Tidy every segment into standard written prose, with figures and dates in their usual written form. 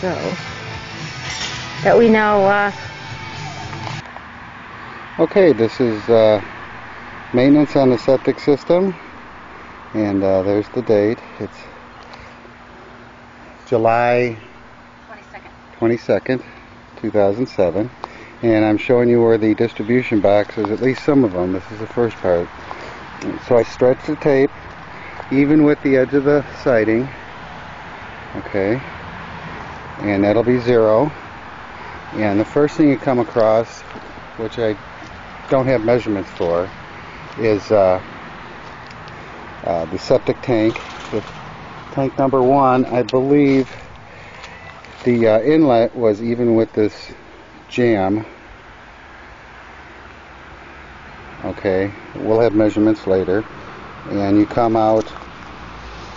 So that we know. Okay, this is maintenance on the septic system, and there's the date. It's July 22nd, 2007, and I'm showing you where the distribution box is, at least some of them. This is the first part. So I stretch the tape even with the edge of the siding, okay, and that'll be 0. And the first thing you come across, which I don't have measurements for, is the septic tank. The tank number 1, I believe the inlet was even with this jam. Okay, we'll have measurements later. And you come out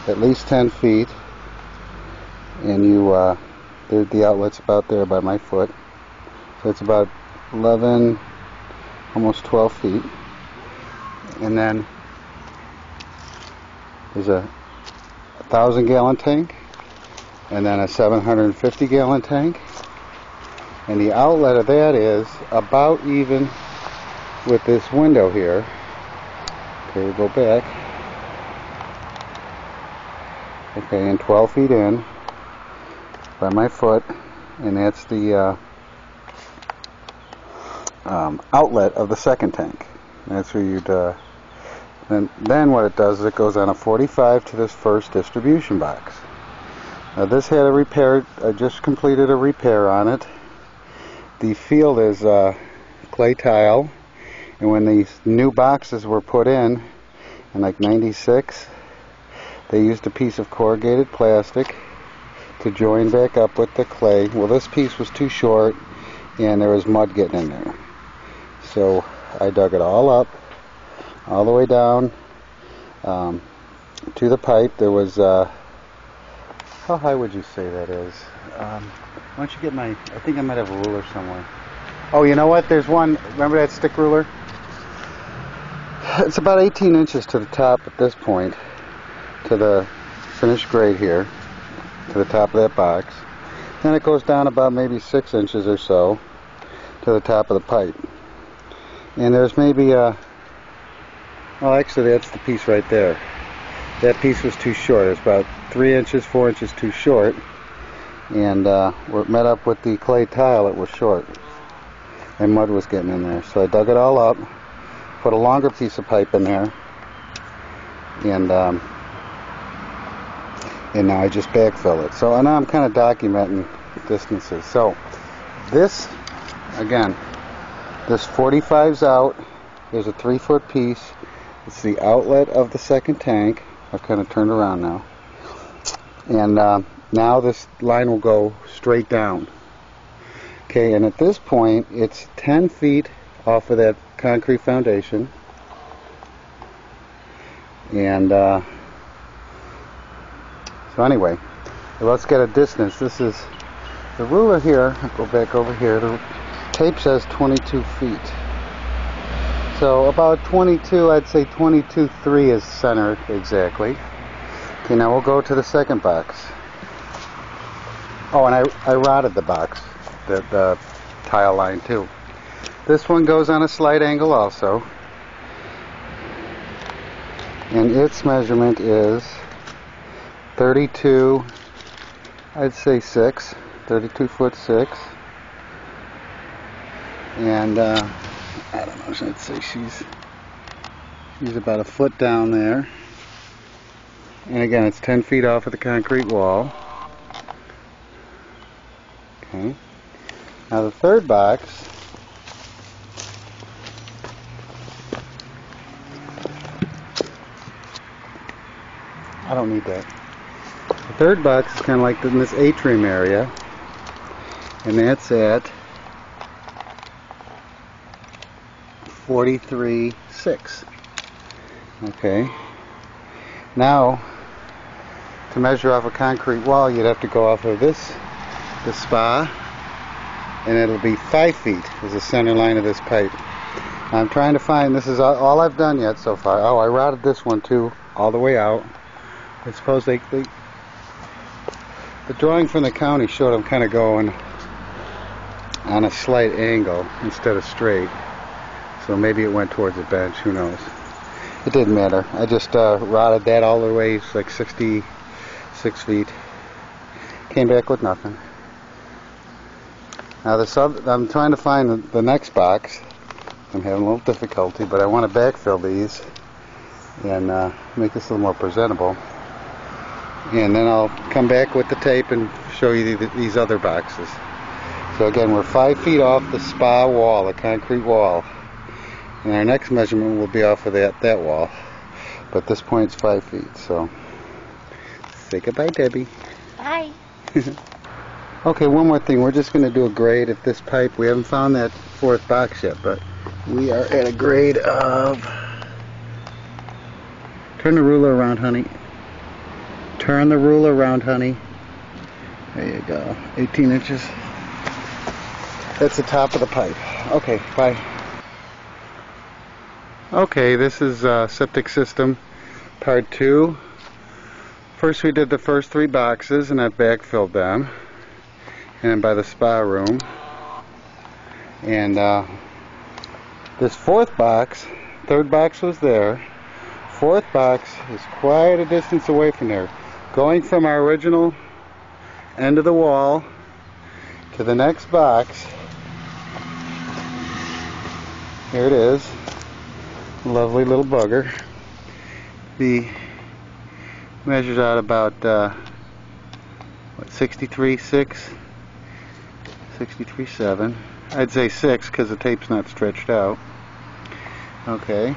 at least 10 feet, and you the outlet's about there by my foot, so it's about 11, almost 12 feet. And then there's a 1,000-gallon tank, and then a 750-gallon tank, and the outlet of that is about even with this window here. Okay, we'll go back. Okay, and 12 feet in by my foot, and that's the outlet of the second tank. That's where you'd then what it does is it goes on a 45 to this first distribution box. Now this had a repair. I just completed a repair on it. The field is clay tile, and when these new boxes were put in like 96, they used a piece of corrugated plastic to join back up with the clay. Well, this piece was too short and there was mud getting in there, so I dug it all up all the way down to the pipe. There was how high would you say that is? Why don't you get my, I think I might have a ruler somewhere. Oh, you know what, there's one. Remember that stick ruler? It's about 18 inches to the top at this point, to the finished grade here, to the top of that box. Then it goes down about maybe 6 inches or so to the top of the pipe. And there's maybe well, actually that's the piece right there. That piece was too short. It's about 3 inches, 4 inches too short, and where it met up with the clay tile, it was short, and mud was getting in there. So I dug it all up, put a longer piece of pipe in there, and now I just backfill it. So now I'm kind of documenting distances. So this, again, this 45's out. There's a 3-foot piece. It's the outlet of the second tank. I've kind of turned around now. And now this line will go straight down. Okay, and at this point, it's 10 feet off of that concrete foundation. And so anyway, let's get a distance. This is the ruler here. I'll go back over here. The tape says 22 feet. So about 22, I'd say 22.3 is center exactly. Okay, now we'll go to the second box. Oh, and I rotted the box, the tile line too. This one goes on a slight angle also. And its measurement is 32, I'd say 6, 32 foot 6. And I don't know, I'd say she's about a foot down there. And again, it's 10 feet off of the concrete wall. Okay. Now the third box, I don't need that. The third box is kind of like in this atrium area, and that's at 43.6. Okay. Now, to measure off a concrete wall, you'd have to go off of the spa, and it'll be 5 feet is the center line of this pipe. I'm trying to find, this is all I've done yet so far. Oh, I routed this one too, all the way out. I suppose they The drawing from the county showed them kind of going on a slight angle instead of straight. So maybe it went towards the bench, who knows. It didn't matter. I just rotted that all the way, it's like 66 feet. Came back with nothing. Now I'm trying to find the next box. I'm having a little difficulty, but I want to backfill these and make this a little more presentable. And then I'll come back with the tape and show you these other boxes. So again, we're 5 feet off the spa wall, the concrete wall. And our next measurement will be off of that wall. But this point's 5 feet, so say goodbye, Debbie. Bye. Okay, one more thing. We're just going to do a grade at this pipe. We haven't found that fourth box yet, but we are at a grade of... Turn the ruler around, honey. Turn the ruler around, honey. There you go. 18 inches. That's the top of the pipe. Okay, bye. Okay, this is septic system part 2. First we did the first 3 boxes and I backfilled them. And then by the spa room. And this fourth box, third box was there. Fourth box is quite a distance away from there. Going from our original end of the wall to the next box. Here it is. Lovely little bugger. The measures out about 63.6, 63.7. I'd say 6 because the tape's not stretched out. Okay.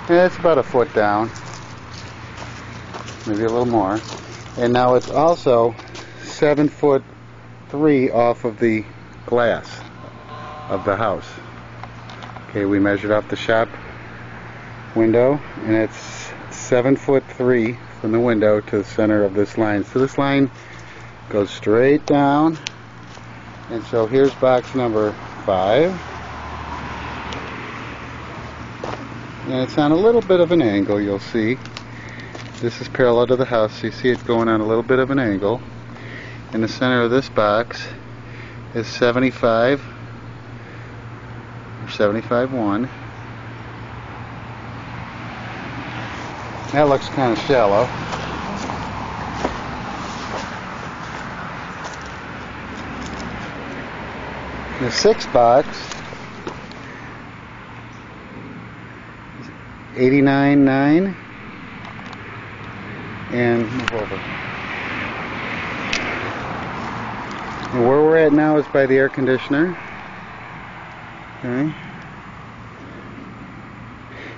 And it's about a foot down, maybe a little more. And now it's also 7'3" off of the glass of the house. Okay, we measured off the shop window, and it's 7'3" from the window to the center of this line. So this line goes straight down, and so here's box number 5. And it's on a little bit of an angle, you'll see. This is parallel to the house, so you see it going on a little bit of an angle. In the center of this box is 75 or 75.1. That looks kind of shallow. The 6th box, 89.9, and move over. And where we're at now is by the air conditioner. Okay.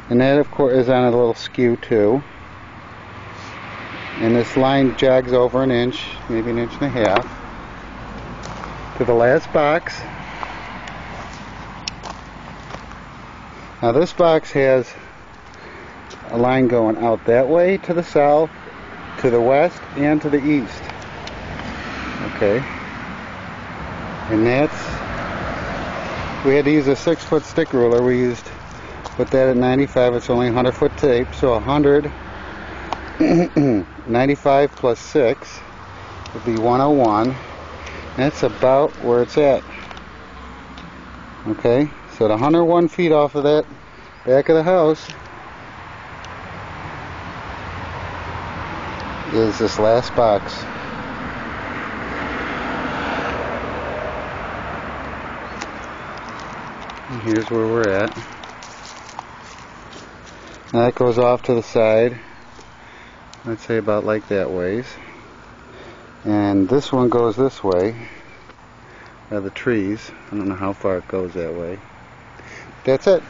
And that, of course, is on a little skew too. And this line jogs over an inch, maybe an inch and a half, to the last box. Now this box has a line going out that way to the south, to the west, and to the east. Okay. And that's, we had to use a 6-foot stick ruler. We put that at 95. It's only 100-foot tape, so 100, 95 plus 6 would be 101. That's about where it's at. Okay, so the 101 feet off of that back of the house is this last box. And here's where we're at. Now that goes off to the side. I'd say about like that ways. And this one goes this way. The trees. I don't know how far it goes that way. That's it.